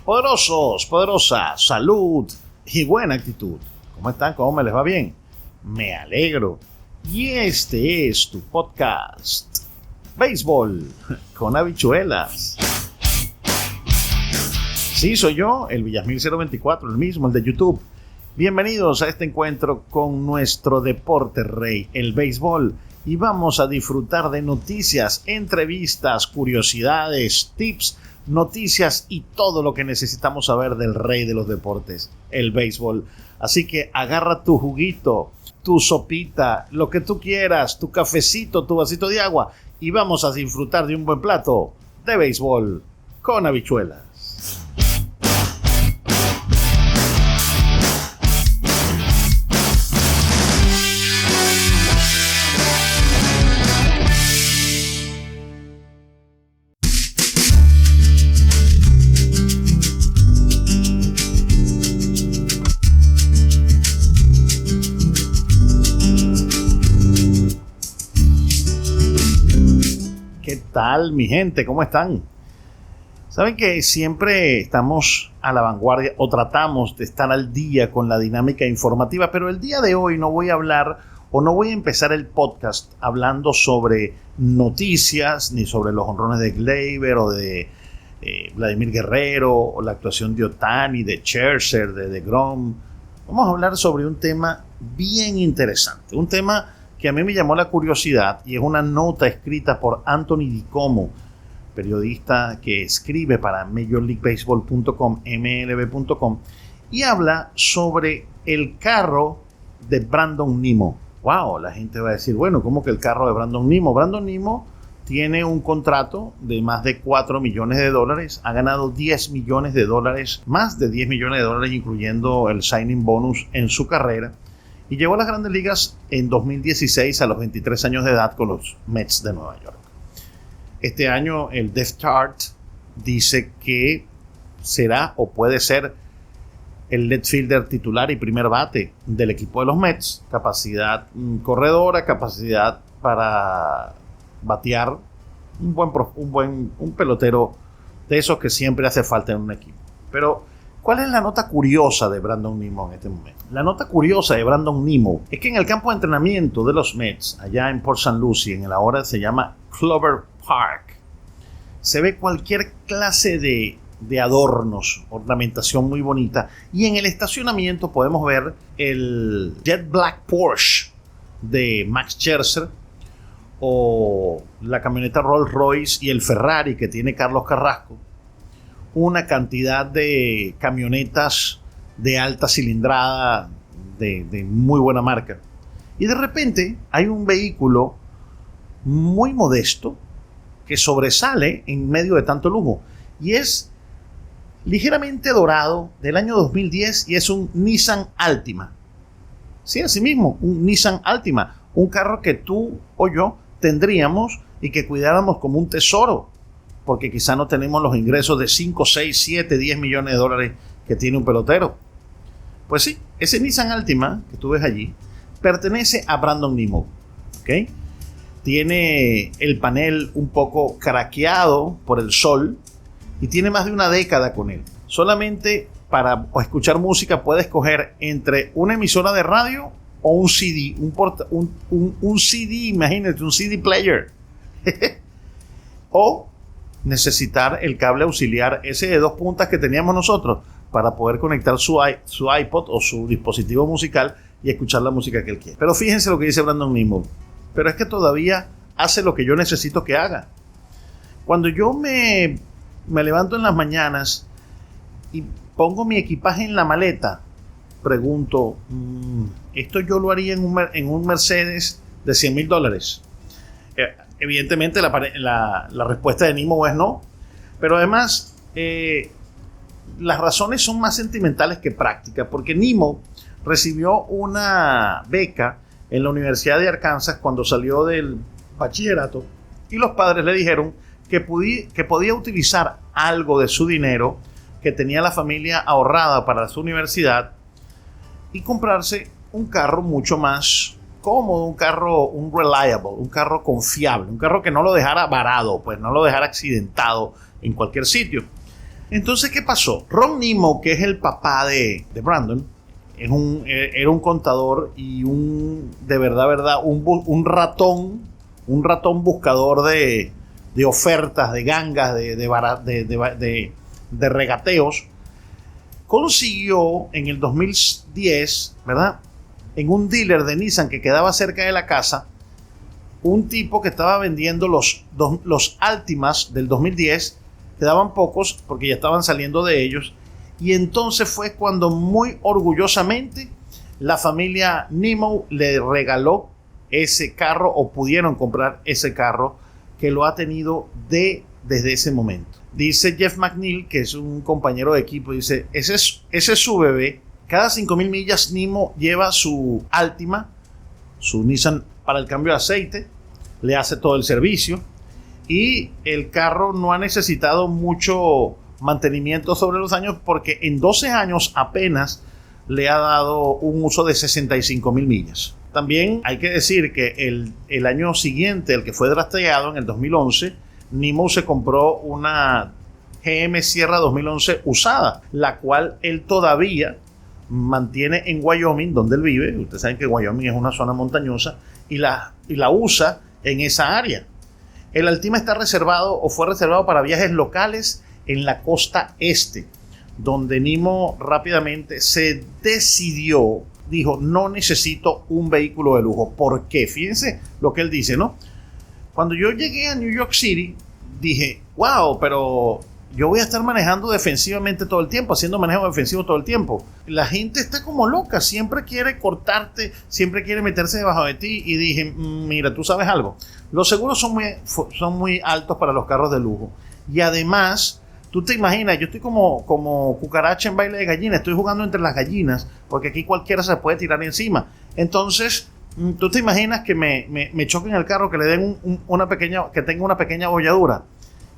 Poderosos, poderosas, salud y buena actitud. ¿Cómo están? ¿Cómo me les va? Bien. Me alegro. Y este es tu podcast, Béisbol con Habichuelas. Sí, soy yo, el Villasmil 024, el mismo, el de YouTube. Bienvenidos a este encuentro con nuestro deporte rey, el béisbol. Y vamos a disfrutar de noticias, entrevistas, curiosidades, tips, noticias y todo lo que necesitamos saber del rey de los deportes, el béisbol. Así que agarra tu juguito, tu sopita, lo que tú quieras, tu cafecito, tu vasito de agua y vamos a disfrutar de un buen plato de béisbol con habichuelas. ¿Qué tal, mi gente? ¿Cómo están? Saben que siempre estamos a la vanguardia o tratamos de estar al día con la dinámica informativa, pero el día de hoy no voy a hablar o no voy a empezar el podcast hablando sobre noticias ni sobre los jonrones de Gleyber o de Vladimir Guerrero o la actuación de Ohtani, de Scherzer, de DeGrom. Vamos a hablar sobre un tema bien interesante, un tema que a mí me llamó la curiosidad y es una nota escrita por Anthony DiComo, periodista que escribe para MajorLeagueBaseball.com, MLB.com, y habla sobre el carro de Brandon Nimmo. Wow, la gente va a decir, bueno, ¿cómo que el carro de Brandon Nimmo? Brandon Nimmo tiene un contrato de más de $4 millones, ha ganado $10 millones, más de $10 millones, incluyendo el signing bonus en su carrera. Y llegó a las Grandes Ligas en 2016 a los 23 años de edad con los Mets de Nueva York. Este año el Depth Chart dice que será o puede ser el left fielder titular y primer bate del equipo de los Mets. Capacidad corredora, capacidad para batear, un pelotero de esos que siempre hace falta en un equipo. Pero ¿cuál es la nota curiosa de Brandon Nimmo en este momento? La nota curiosa de Brandon Nimmo es que en el campo de entrenamiento de los Mets, allá en Port St. Lucie, en el ahora se llama Clover Park, se ve cualquier clase de adornos, ornamentación muy bonita, y en el estacionamiento podemos ver el Jet Black Porsche de Max Scherzer, o la camioneta Rolls Royce y el Ferrari que tiene Carlos Carrasco, una cantidad de camionetas de alta cilindrada de muy buena marca. Y de repente hay un vehículo muy modesto que sobresale en medio de tanto lujo. Y es ligeramente dorado, del año 2010, y es un Nissan Altima. Sí, así mismo, un Nissan Altima. Un carro que tú o yo tendríamos y que cuidáramos como un tesoro, porque quizá no tenemos los ingresos de 5, 6, 7, 10 millones de dólares que tiene un pelotero. Pues sí, ese Nissan Altima que tú ves allí pertenece a Brandon Nimmo, ¿ok? Tiene el panel un poco craqueado por el sol y tiene más de una década con él. Solamente para escuchar música puedes escoger entre una emisora de radio o un CD, un CD, imagínate, un CD player. O necesitar el cable auxiliar ese de 2 puntas que teníamos nosotros para poder conectar su iPod o su dispositivo musical y escuchar la música que él quiere. Pero fíjense lo que dice Brandon Nimmo. Pero es que todavía hace lo que yo necesito que haga. Cuando yo me levanto en las mañanas y pongo mi equipaje en la maleta, pregunto, ¿esto yo lo haría en un Mercedes de $100,000? Evidentemente la respuesta de Nimmo es no, pero además las razones son más sentimentales que prácticas, porque Nimmo recibió una beca en la Universidad de Arkansas cuando salió del bachillerato y los padres le dijeron que podía utilizar algo de su dinero que tenía la familia ahorrada para su universidad y comprarse un carro mucho más cómodo, un reliable, un carro confiable, un carro que no lo dejara varado, pues no lo dejara accidentado en cualquier sitio. Entonces, ¿qué pasó? Ron Nemo, que es el papá de Brandon, era un contador y un ratón buscador de ofertas, de gangas, de regateos. Consiguió en el 2010, ¿verdad?, en un dealer de Nissan que quedaba cerca de la casa, un tipo que estaba vendiendo los Altimas del 2010. Quedaban pocos porque ya estaban saliendo de ellos. Y entonces fue cuando muy orgullosamente la familia Nemo le regaló ese carro, o pudieron comprar ese carro, que lo ha tenido desde ese momento. Dice Jeff McNeil, que es un compañero de equipo, dice, ese es su bebé. Cada 5,000 millas Nemo lleva su Altima, su Nissan, para el cambio de aceite, le hace todo el servicio. Y el carro no ha necesitado mucho mantenimiento sobre los años, porque en 12 años apenas le ha dado un uso de 65,000 millas. También hay que decir que el año siguiente, el que fue drafteado en el 2011, Nemo se compró una GM Sierra 2011 usada, la cual él todavía mantiene en Wyoming, donde él vive. Ustedes saben que Wyoming es una zona montañosa, y la usa en esa área. El Altima está reservado, o fue reservado, para viajes locales en la costa este, donde Nemo rápidamente se decidió, dijo, no necesito un vehículo de lujo. ¿Por qué? Fíjense lo que él dice, ¿no? Cuando yo llegué a New York City, dije, wow, pero yo voy a estar manejando defensivamente todo el tiempo, haciendo manejo defensivo todo el tiempo. La gente está como loca, siempre quiere cortarte, siempre quiere meterse debajo de ti. Y dije, mira, tú sabes algo, los seguros son muy altos para los carros de lujo. Y además, tú te imaginas, yo estoy como cucaracha en baile de gallina, estoy jugando entre las gallinas, porque aquí cualquiera se puede tirar encima. Entonces, tú te imaginas que me choquen el carro, que le den que tenga una pequeña bolladura.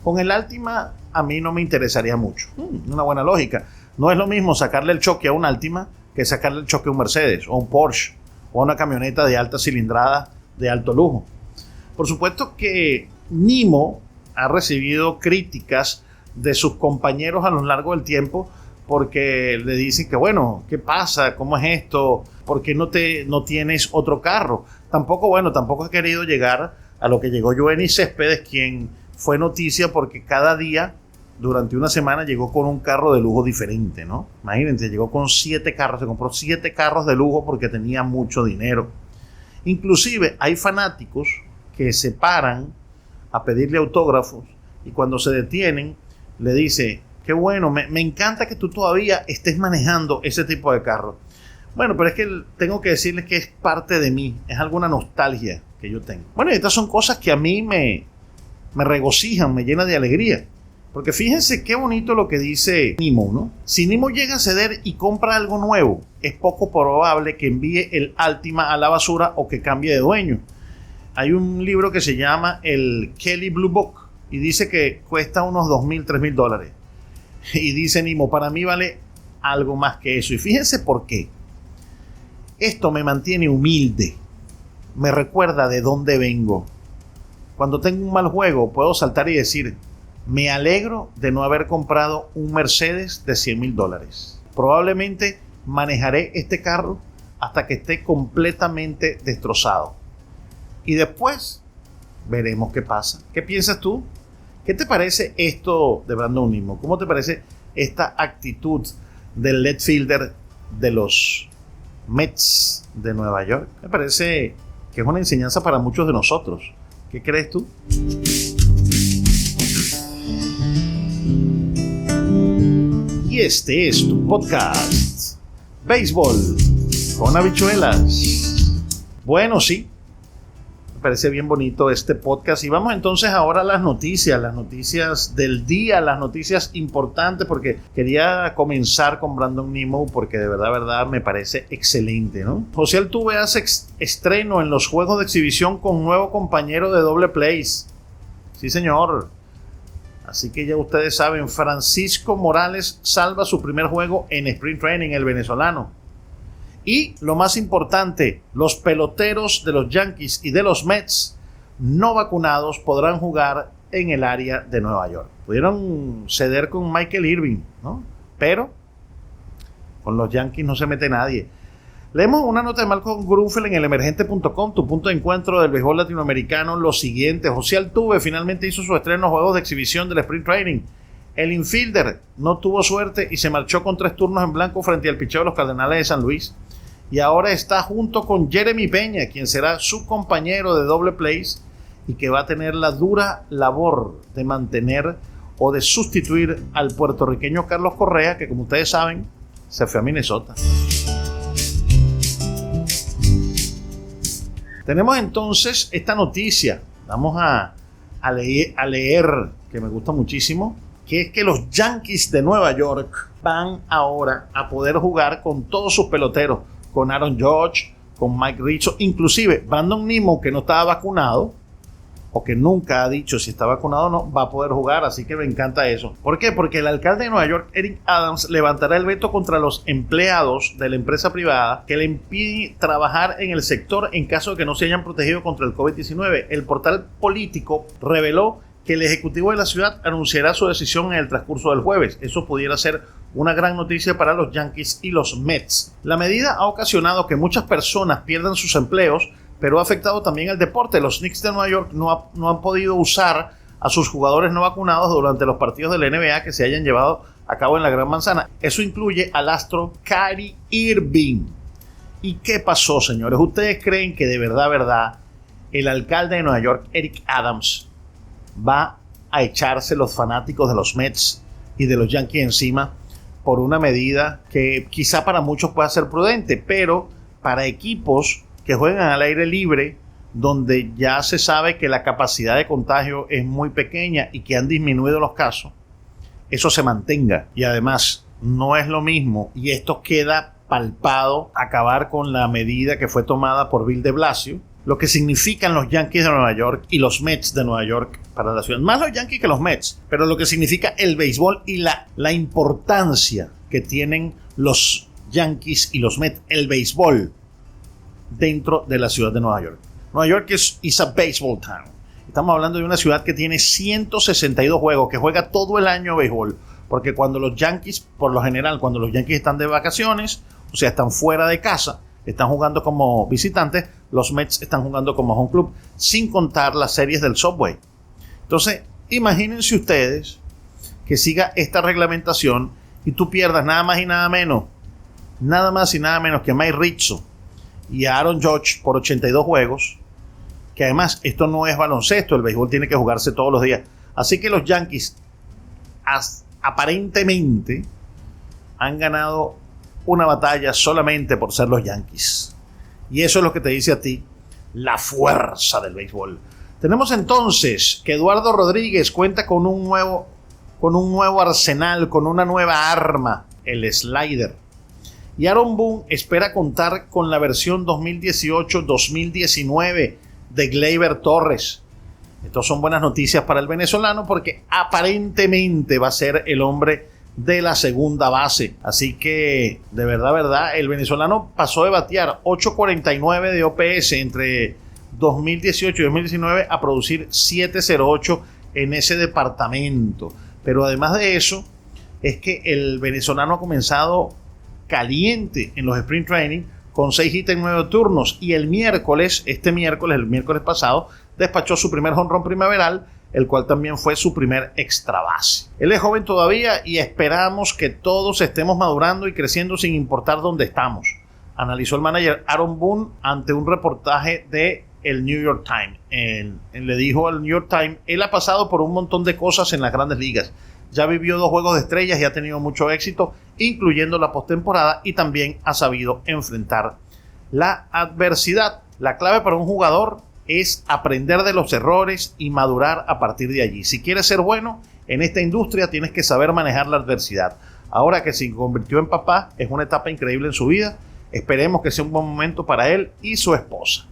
Con el Altima a mí no me interesaría mucho. Una buena lógica. No es lo mismo sacarle el choque a un Altima que sacarle el choque a un Mercedes o un Porsche o a una camioneta de alta cilindrada de alto lujo. Por supuesto que Nemo ha recibido críticas de sus compañeros a lo largo del tiempo, porque le dicen que, bueno, ¿qué pasa? ¿Cómo es esto? ¿Por qué no tienes otro carro? Tampoco he querido llegar a lo que llegó Yoenis Céspedes, quien fue noticia porque cada día durante una semana llegó con un carro de lujo diferente, ¿no? Imagínense, llegó con 7 carros, se compró 7 carros de lujo porque tenía mucho dinero. Inclusive hay fanáticos que se paran a pedirle autógrafos, y cuando se detienen le dice, qué bueno, me encanta que tú todavía estés manejando ese tipo de carro. Bueno, pero es que tengo que decirles que es parte de mí, es alguna nostalgia que yo tengo. Bueno, y estas son cosas que a mí me regocijan, me llenan de alegría. Porque fíjense qué bonito lo que dice Nemo, ¿no? Si Nemo llega a ceder y compra algo nuevo, es poco probable que envíe el Altima a la basura o que cambie de dueño. Hay un libro que se llama el Kelley Blue Book y dice que cuesta unos $2,000, $3,000. Y dice Nemo, para mí vale algo más que eso. Y fíjense por qué. Esto me mantiene humilde, me recuerda de dónde vengo. Cuando tengo un mal juego, puedo saltar y decir, me alegro de no haber comprado un Mercedes de $100,000. Probablemente manejaré este carro hasta que esté completamente destrozado. Y después veremos qué pasa. ¿Qué piensas tú? ¿Qué te parece esto de Brandon Nemo? ¿Cómo te parece esta actitud del left fielder de los Mets de Nueva York? Me parece que es una enseñanza para muchos de nosotros. ¿Qué crees tú? Y este es tu podcast, Béisbol con Habichuelas. Bueno, sí, me parece bien bonito este podcast. Y vamos entonces ahora a las noticias del día, las noticias importantes, porque quería comenzar con Brandon Nemo porque de verdad me parece excelente, ¿no? José Altuve hace estreno en los juegos de exhibición con nuevo compañero de doble plays. Sí, señor. Así que ya ustedes saben, Francisco Morales salva su primer juego en Spring Training, el venezolano. Y lo más importante, los peloteros de los Yankees y de los Mets no vacunados podrán jugar en el área de Nueva York. Pudieron ceder con Michael Irving, ¿no? Pero con los Yankees no se mete nadie. Leemos una nota de Malcolm Grunfeld en elemergente.com, tu punto de encuentro del béisbol latinoamericano. Lo siguiente: José Altuve finalmente hizo su estreno en los juegos de exhibición del Spring Training. El infielder no tuvo suerte y se marchó con 3 turnos en blanco frente al picheo de los Cardenales de San Luis. Y ahora está junto con Jeremy Peña, quien será su compañero de doble plays y que va a tener la dura labor de mantener o de sustituir al puertorriqueño Carlos Correa, que como ustedes saben, se fue a Minnesota. Tenemos entonces esta noticia. Vamos a leer, que me gusta muchísimo, que es que los Yankees de Nueva York van ahora a poder jugar con todos sus peloteros, con Aaron Judge, con Mike Rizzo, inclusive Brandon Nimmo, que no estaba vacunado, o que nunca ha dicho si está vacunado o no, va a poder jugar, así que me encanta eso. ¿Por qué? Porque el alcalde de Nueva York, Eric Adams, levantará el veto contra los empleados de la empresa privada que le impide trabajar en el sector en caso de que no se hayan protegido contra el COVID-19. El portal político reveló que el ejecutivo de la ciudad anunciará su decisión en el transcurso del jueves. Eso pudiera ser una gran noticia para los Yankees y los Mets. La medida ha ocasionado que muchas personas pierdan sus empleos, pero ha afectado también al deporte. Los Knicks de Nueva York no han podido usar a sus jugadores no vacunados durante los partidos de la NBA que se hayan llevado a cabo en la Gran Manzana. Eso incluye al astro Kyrie Irving. ¿Y qué pasó, señores? ¿Ustedes creen que de verdad, el alcalde de Nueva York, Eric Adams, va a echarse los fanáticos de los Mets y de los Yankees encima por una medida que quizá para muchos pueda ser prudente, pero para equipos que juegan al aire libre, donde ya se sabe que la capacidad de contagio es muy pequeña y que han disminuido los casos, eso se mantenga? Y además no es lo mismo, y esto queda palpado, acabar con la medida que fue tomada por Bill de Blasio, lo que significan los Yankees de Nueva York y los Mets de Nueva York para la ciudad. Más los Yankees que los Mets, pero lo que significa el béisbol y la importancia que tienen los Yankees y los Mets, el béisbol, dentro de la ciudad de Nueva York. Nueva York is a baseball town. Estamos hablando de una ciudad que tiene 162 juegos, que juega todo el año béisbol, porque cuando los Yankees, por lo general, cuando los Yankees están de vacaciones, o sea, están fuera de casa, están jugando como visitantes, los Mets están jugando como home club, sin contar las series del Subway. Entonces, imagínense ustedes que siga esta reglamentación y tú pierdas nada más y nada menos que Mike Rizzo y a Aaron Judge por 82 juegos, que además esto no es baloncesto, el béisbol tiene que jugarse todos los días. Así que los Yankees aparentemente han ganado una batalla solamente por ser los Yankees. Y eso es lo que te dice a ti la fuerza del béisbol. Tenemos entonces que Eduardo Rodríguez cuenta con un nuevo arsenal, con una nueva arma, el slider. Y Aaron Boone espera contar con la versión 2018-2019 de Gleyber Torres. Estas son buenas noticias para el venezolano porque aparentemente va a ser el hombre de la segunda base. Así que, de verdad, el venezolano pasó de batear 8.49 de OPS entre 2018 y 2019 a producir 7.08 en ese departamento. Pero además de eso, es que el venezolano ha comenzado caliente en los sprint training con 6 hits en 9 turnos y el miércoles pasado, despachó su primer home run primaveral, el cual también fue su primer extra base. Él es joven todavía y esperamos que todos estemos madurando y creciendo sin importar dónde estamos, analizó el manager Aaron Boone ante un reportaje de el New York Times. Él le dijo al New York Times, él ha pasado por un montón de cosas en las grandes ligas. Ya vivió 2 juegos de estrellas y ha tenido mucho éxito, incluyendo la postemporada, y también ha sabido enfrentar la adversidad. La clave para un jugador es aprender de los errores y madurar a partir de allí. Si quieres ser bueno en esta industria, tienes que saber manejar la adversidad. Ahora que se convirtió en papá, es una etapa increíble en su vida. Esperemos que sea un buen momento para él y su esposa.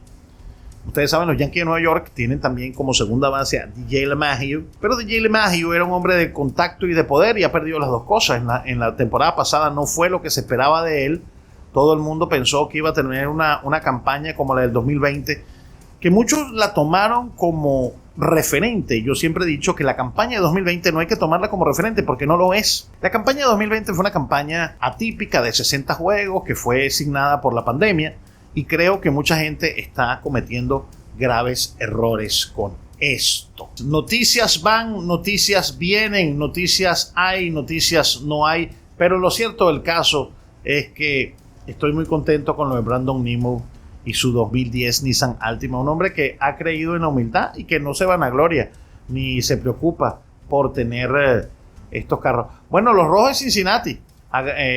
Ustedes saben, los Yankees de Nueva York tienen también como segunda base a DJ LeMahieu, pero DJ LeMahieu era un hombre de contacto y de poder y ha perdido las dos cosas. En la temporada pasada no fue lo que se esperaba de él. Todo el mundo pensó que iba a tener una campaña como la del 2020, que muchos la tomaron como referente. Yo siempre he dicho que la campaña de 2020 no hay que tomarla como referente porque no lo es. La campaña de 2020 fue una campaña atípica de 60 juegos que fue asignada por la pandemia y creo que mucha gente está cometiendo graves errores con esto. Noticias van, noticias vienen, noticias hay, noticias no hay, pero lo cierto del caso es que estoy muy contento con lo de Brandon Nimmo y su 2010 Nissan Altima, un hombre que ha creído en la humildad y que no se vanagloria ni se preocupa por tener estos carros. Bueno, los Rojos de Cincinnati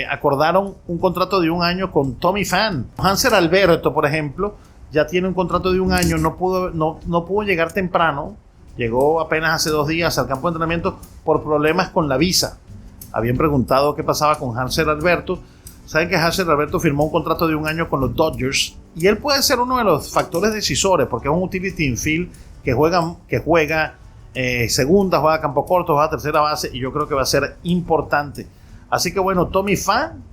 acordaron un contrato de 1 año con Tommy Pham. Hanser Alberto, por ejemplo, ya tiene un contrato de 1 año, no pudo llegar temprano, llegó apenas hace 2 días al campo de entrenamiento por problemas con la visa. Habían preguntado qué pasaba con Hanser Alberto. Saben que Hanser Alberto firmó un contrato de 1 año con los Dodgers y él puede ser uno de los factores decisores porque es un utility infield que juega segunda, juega campo corto, juega tercera base y yo creo que va a ser importante. Así que bueno, Tommy Pham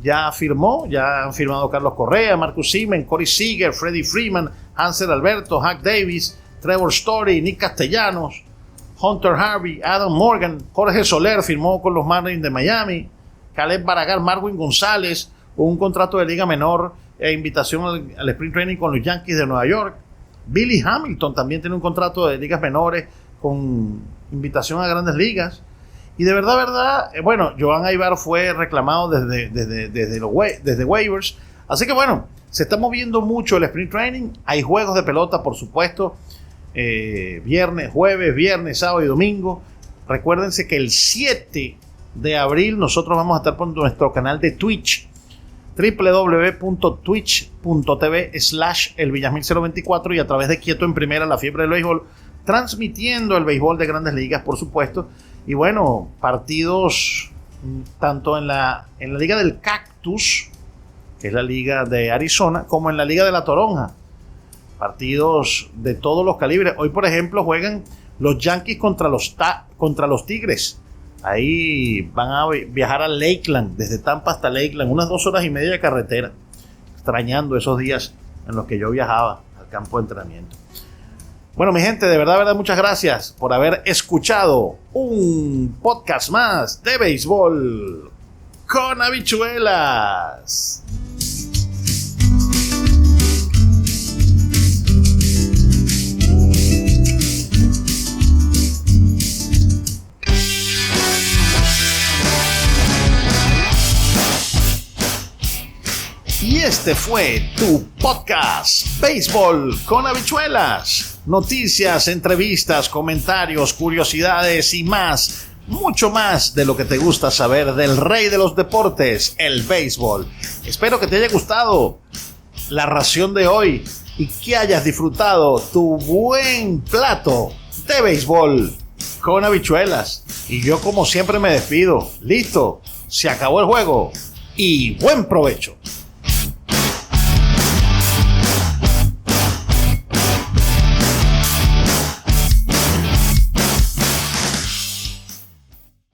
ya firmó, ya han firmado Carlos Correa, Marcus Semien, Corey Seager, Freddie Freeman, Hanser Alberto, Hank Davis, Trevor Story, Nick Castellanos, Hunter Harvey, Adam Morgan, Jorge Soler firmó con los Marlins de Miami, Caleb Baragar, Marwin González, un contrato de liga menor e invitación al Spring Training con los Yankees de Nueva York. Billy Hamilton también tiene un contrato de ligas menores con invitación a grandes ligas. Y de verdad, bueno, Joan Aybar fue reclamado desde waivers. Así que bueno, se está moviendo mucho el Spring Training. Hay juegos de pelota, por supuesto, jueves, viernes, sábado y domingo. Recuérdense que el 7 de abril nosotros vamos a estar por nuestro canal de Twitch, www.twitch.tv/elvillasmil024 y a través de Quieto en Primera, la fiebre del béisbol, transmitiendo el béisbol de Grandes Ligas, por supuesto. Y bueno, partidos tanto en la Liga del Cactus, que es la Liga de Arizona, como en la Liga de la Toronja. Partidos de todos los calibres. Hoy, por ejemplo, juegan los Yankees contra los Tigres. Ahí van a viajar a Lakeland, desde Tampa hasta Lakeland, unas 2 horas y media de carretera. Extrañando esos días en los que yo viajaba al campo de entrenamiento. Bueno, mi gente, de verdad, muchas gracias por haber escuchado un podcast más de béisbol con habichuelas. Y este fue tu podcast Béisbol con habichuelas. Noticias, entrevistas, comentarios, curiosidades y más, mucho más de lo que te gusta saber del rey de los deportes, el béisbol. Espero que te haya gustado la ración de hoy y que hayas disfrutado tu buen plato de béisbol con habichuelas. Y yo, como siempre, me despido. Listo, se acabó el juego y buen provecho.